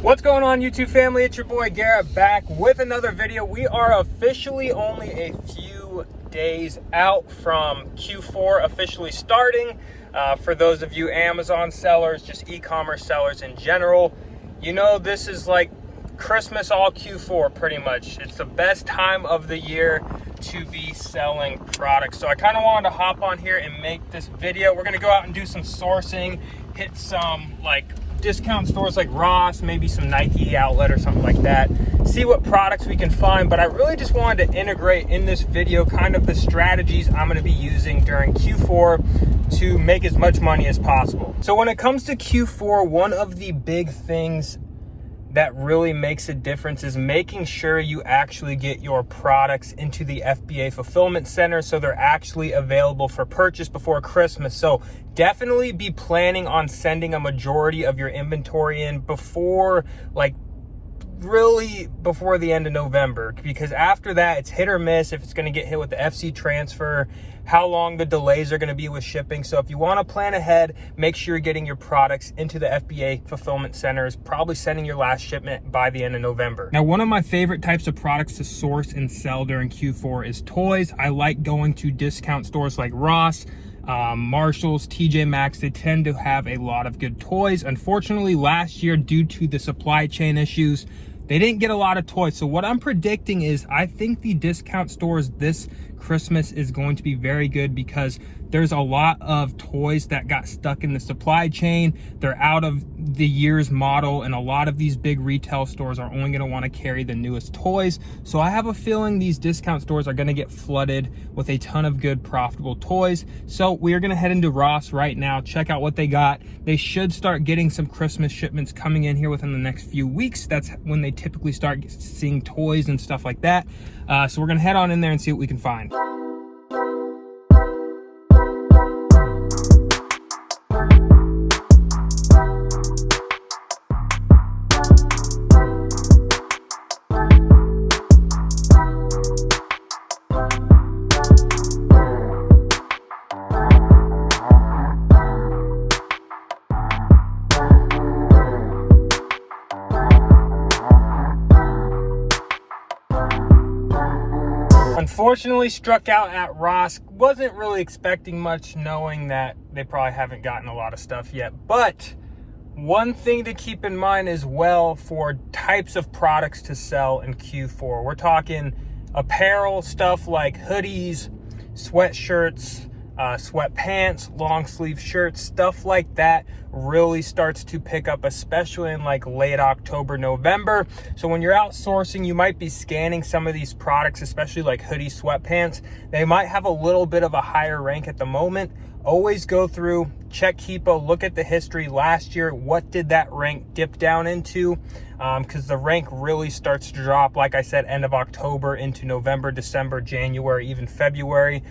What's going on, YouTube family? It's your boy Garrett back with another video. We are officially only a few days out from Q4 officially starting. For those of you Amazon sellers, just e-commerce sellers in general, you know this is like Christmas all Q4 pretty much. It's the best time of the year to be selling products. So I kind of wanted to hop on here and make this video. We're gonna go out and do some sourcing, hit some like discount stores like Ross, maybe some Nike outlet or something like that, see what products we can find. But I really just wanted to integrate in this video kind of the strategies I'm going to be using during Q4 to make as much money as possible. So when it comes to Q4, one of the big things that really makes a difference is making sure you actually get your products into the FBA fulfillment center so they're actually available for purchase before Christmas. So definitely be planning on sending a majority of your inventory in before before the end of November, because after that it's hit or miss if it's going to get hit with the FC transfer, how long the delays are going to be with shipping. So if you want to plan ahead, make sure you're getting your products into the FBA fulfillment centers, probably sending your last shipment by the end of November. Now, one of my favorite types of products to source and sell during Q4 is toys. I like going to discount stores like Ross, Marshalls, TJ Maxx. They tend to have a lot of good toys. Unfortunately, last year, due to the supply chain issues, they didn't get a lot of toys. So what I'm predicting is I think the discount stores this Christmas is going to be very good, because there's a lot of toys that got stuck in the supply chain. They're out of the year's model, and a lot of these big retail stores are only going to want to carry the newest toys. So I have a feeling these discount stores are going to get flooded with a ton of good profitable toys. So we are going to head into Ross right now, check out what they got. They should start getting some Christmas shipments coming in here within the next few weeks. That's when they typically start seeing toys and stuff like that. So we're going to head on in there and see what we can find. Unfortunately, struck out at Ross. Wasn't really expecting much, knowing that they probably haven't gotten a lot of stuff yet. But one thing to keep in mind as well for types of products to sell in Q4, we're talking apparel stuff like hoodies, sweatshirts, sweatpants, long sleeve shirts, stuff like that really starts to pick up, especially in like late October, November. So when you're out sourcing, you might be scanning some of these products, especially like hoodies, sweatpants. They might have a little bit of a higher rank at the moment. Always go through, check Keepa, look at the history last year. What did that rank dip down into? Because the rank really starts to drop, like I said, end of October into November, December, January, even February.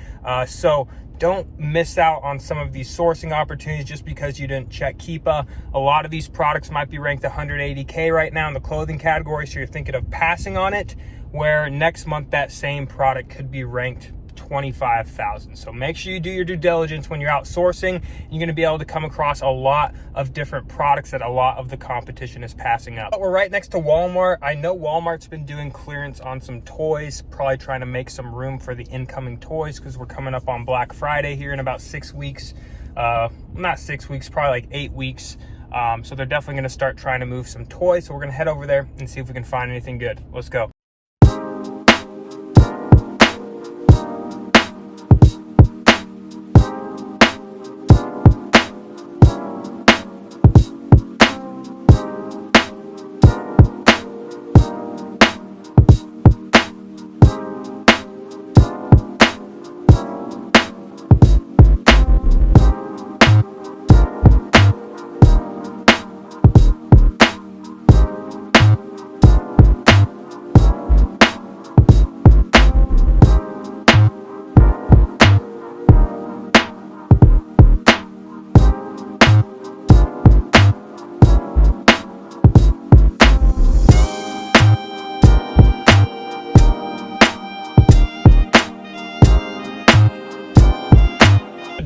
So don't miss out on some of these sourcing opportunities just because you didn't check Keepa. A lot of these products might be ranked 180K right now in the clothing category, so you're thinking of passing on it, where next month that same product could be ranked 25,000. So make sure you do your due diligence when you're out sourcing. You're going to be able to come across a lot of different products that a lot of the competition is passing up. But we're right next to Walmart. I know Walmart's been doing clearance on some toys, probably trying to make some room for the incoming toys, because we're coming up on Black Friday here in about 6 weeks. Not 6 weeks, probably like 8 weeks. So they're definitely going to start trying to move some toys. So we're going to head over there and see if we can find anything good. Let's go.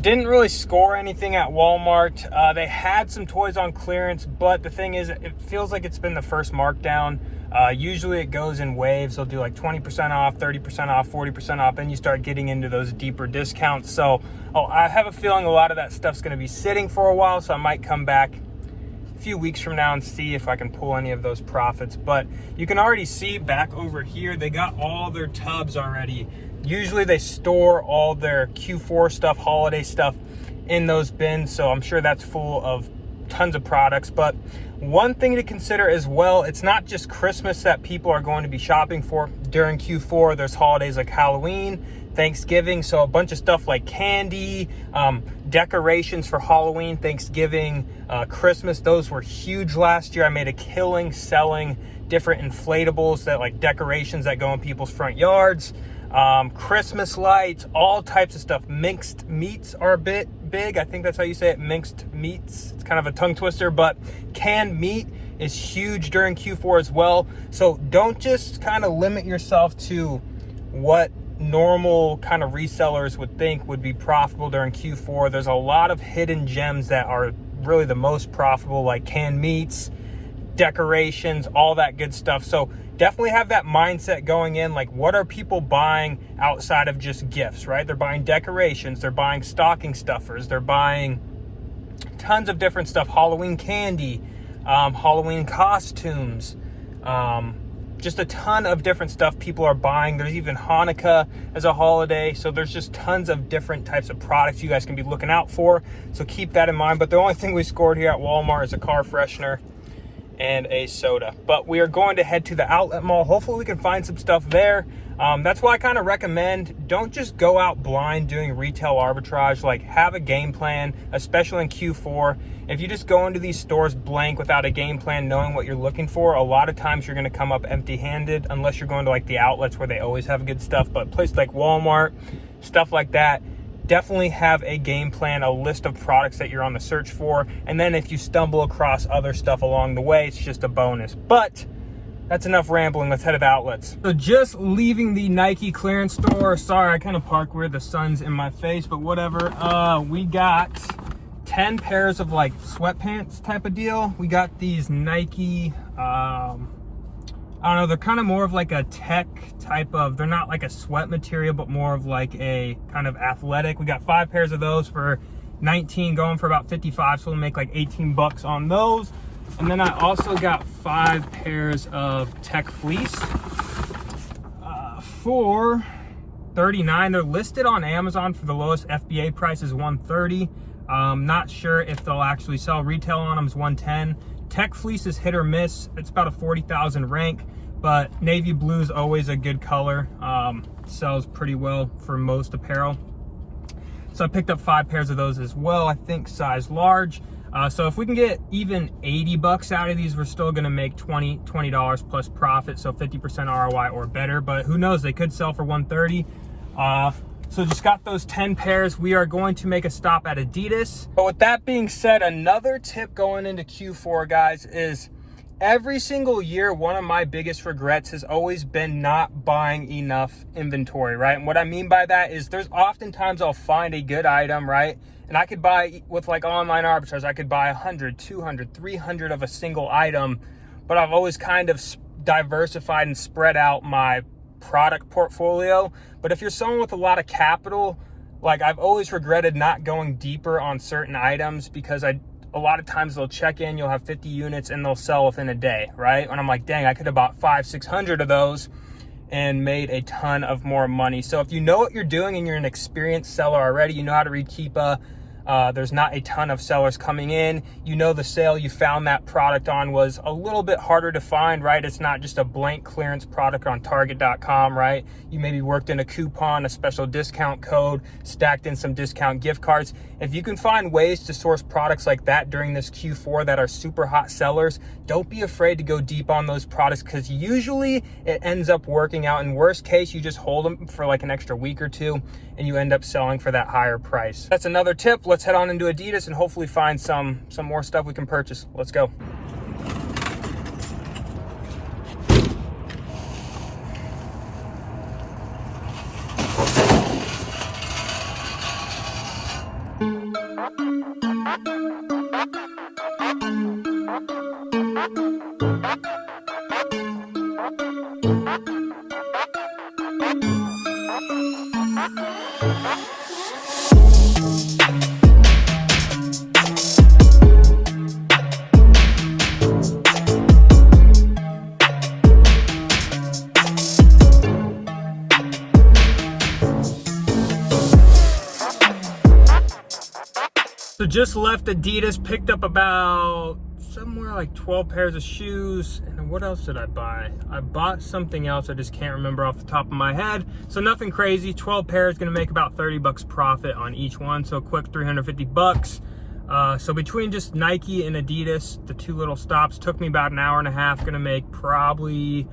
didn't really score anything at Walmart. They had some toys on clearance, but the thing is, it feels like it's been the first markdown. Usually it goes in waves. They'll do like 20% off, 30% off, 40% off, and you start getting into those deeper discounts. So I have a feeling a lot of that stuff's going to be sitting for a while, so I might come back a few weeks from now and see if I can pull any of those profits. But you can already see back over here, they got all their tubs already. Usually they store all their Q4 stuff, holiday stuff in those bins, so I'm sure that's full of tons of products. But one thing to consider as well, it's not just Christmas that people are going to be shopping for during Q4. There's holidays like Halloween, Thanksgiving, so a bunch of stuff like candy, decorations for Halloween, Thanksgiving, Christmas. Those were huge last year. I made a killing selling different inflatables, that like decorations that go in people's front yards, Christmas lights, all types of stuff. Mixed meats are a bit big. I think that's how you say it, mixed meats. It's kind of a tongue twister, but canned meat is huge during Q4 as well. So don't just kind of limit yourself to what normal kind of resellers would think would be profitable during Q4. There's a lot of hidden gems that are really the most profitable, like canned meats, decorations, all that good stuff. So definitely have that mindset going in, like what are people buying outside of just gifts, right? They're buying decorations, they're buying stocking stuffers, they're buying tons of different stuff, Halloween candy, Halloween costumes, just a ton of different stuff people are buying. There's even Hanukkah as a holiday, so there's just tons of different types of products you guys can be looking out for, so keep that in mind. But the only thing we scored here at Walmart is a car freshener and a soda. But we are going to head to the outlet mall. Hopefully we can find some stuff there. That's why I kind of recommend, don't just go out blind doing retail arbitrage. Like, have a game plan, especially in Q4. If you just go into these stores blank without a game plan, knowing what you're looking for, a lot of times you're going to come up empty-handed, unless you're going to like the outlets where they always have good stuff. But places like Walmart, stuff like that, definitely have a game plan, a list of products that you're on the search for. And then if you stumble across other stuff along the way, it's just a bonus. But that's enough rambling. Let's head to the outlets. So just leaving the Nike clearance store. Sorry, I kind of park where the sun's in my face, but whatever. We got 10 pairs of like sweatpants type of deal. We got these Nike, I don't know, they're kind of more of like a tech type of, they're not like a sweat material, but more of like a kind of athletic. We got 5 pairs of those for 19, going for about 55, so we'll make like 18 bucks on those. And then I also got 5 pairs of tech fleece for 39. They're listed on Amazon for the lowest FBA price is 130. Not sure if they'll actually sell. Retail on them is 110. Tech fleece is hit or miss. It's about a 40,000 rank, but navy blue is always a good color. Sells pretty well for most apparel. So I picked up 5 pairs of those as well. I think size large. So if we can get even 80 bucks out of these, we're still going to make $20 plus profit. So 50% ROI or better, but who knows, they could sell for 130. So just got those 10 pairs. We are going to make a stop at Adidas. But with that being said, another tip going into Q4, guys, is every single year, one of my biggest regrets has always been not buying enough inventory, right? And what I mean by that is there's oftentimes I'll find a good item, right? And I could buy, with like online arbitrage, I could buy 100, 200, 300 of a single item, but I've always kind of diversified and spread out my product portfolio. But if you're someone with a lot of capital, like I've always regretted not going deeper on certain items, because a lot of times they'll check in, you'll have 50 units and they'll sell within a day, right? And I'm like, dang, I could have bought 500, 600 of those and made a ton of more money. So if you know what you're doing and you're an experienced seller already, you know how to read Keepa, there's not a ton of sellers coming in. You know the sale you found that product on was a little bit harder to find, right? It's not just a blank clearance product on Target.com, right? You maybe worked in a coupon, a special discount code, stacked in some discount gift cards. If you can find ways to source products like that during this Q4 that are super hot sellers, don't be afraid to go deep on those products, because usually it ends up working out. In worst case, you just hold them for like an extra week or two and you end up selling for that higher price. That's another tip. Let's head on into Adidas and hopefully find some more stuff we can purchase. Let's go. So just left Adidas, picked up about somewhere like 12 pairs of shoes. And what else did I buy? I bought something else. I just can't remember off the top of my head. So nothing crazy. 12 pairs, gonna make about 30 bucks profit on each one. So a quick 350 bucks. So between just Nike and Adidas, the two little stops, took me about an hour and a half. Gonna make probably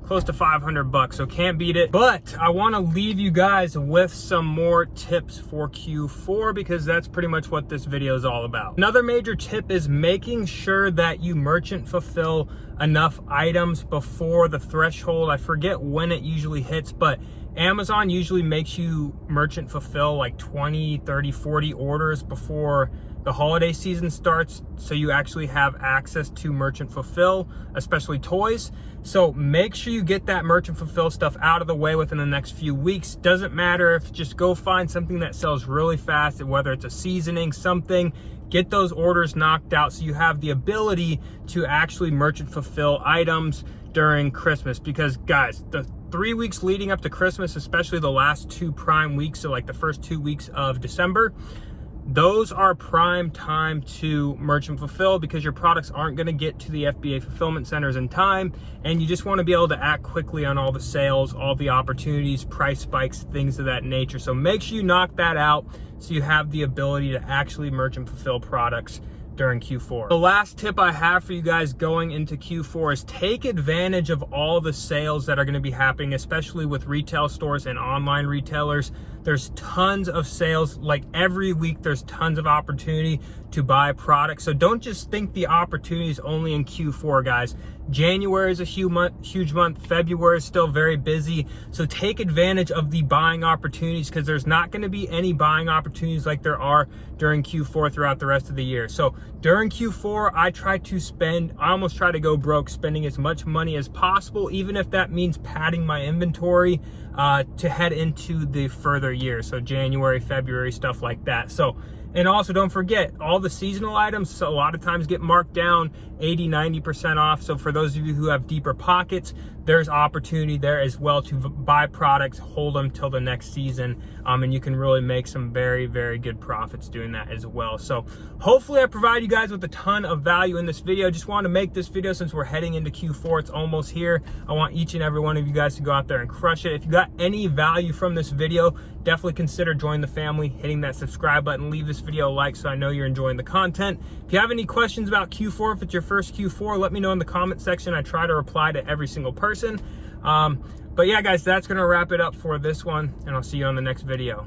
close to 500 bucks, so can't beat it. But I want to leave you guys with some more tips for Q4 because that's pretty much what this video is all about. Another major tip is making sure that you merchant fulfill enough items before the threshold. I forget when it usually hits, but Amazon usually makes you merchant fulfill like 20, 30, 40 orders before the holiday season starts, so you actually have access to merchant fulfill, especially toys. So make sure you get that merchant fulfill stuff out of the way within the next few weeks. Doesn't matter if, just go find something that sells really fast, whether it's a seasoning, something, get those orders knocked out so you have the ability to actually merchant fulfill items during Christmas. Because guys, the 3 weeks leading up to Christmas, especially the last two prime weeks, so like the first 2 weeks of December, those are prime time to merchant fulfill because your products aren't going to get to the FBA fulfillment centers in time, and you just want to be able to act quickly on all the sales, all the opportunities, price spikes, things of that nature. So make sure you knock that out so you have the ability to actually merchant fulfill products during Q4. The last tip I have for you guys going into Q4 is take advantage of all the sales that are going to be happening, especially with retail stores and online retailers. There's tons of sales, like every week there's tons of opportunity to buy products. So don't just think the opportunity is only in Q4, guys. January is a huge month. February is still very busy. So take advantage of the buying opportunities because there's not going to be any buying opportunities like there are during Q4 throughout the rest of the year. So during Q4, I almost try to go broke spending as much money as possible, even if that means padding my inventory to head into the further year. So January, February, stuff like that. So, and also don't forget, all the seasonal items a lot of times get marked down 80, 90% off. So for those of you who have deeper pockets, there's opportunity there as well to buy products, hold them till the next season. And you can really make some very, very good profits doing that as well. So hopefully I provide you guys with a ton of value in this video. Just wanted to make this video since we're heading into Q4. It's almost here. I want each and every one of you guys to go out there and crush it. If you got any value from this video, definitely consider joining the family, hitting that subscribe button, leave this video a like so I know you're enjoying the content. If you have any questions about Q4, if it's your first Q4, let me know in the comment section. I try to reply to every single person. But yeah, guys, that's going to wrap it up for this one, and I'll see you on the next video.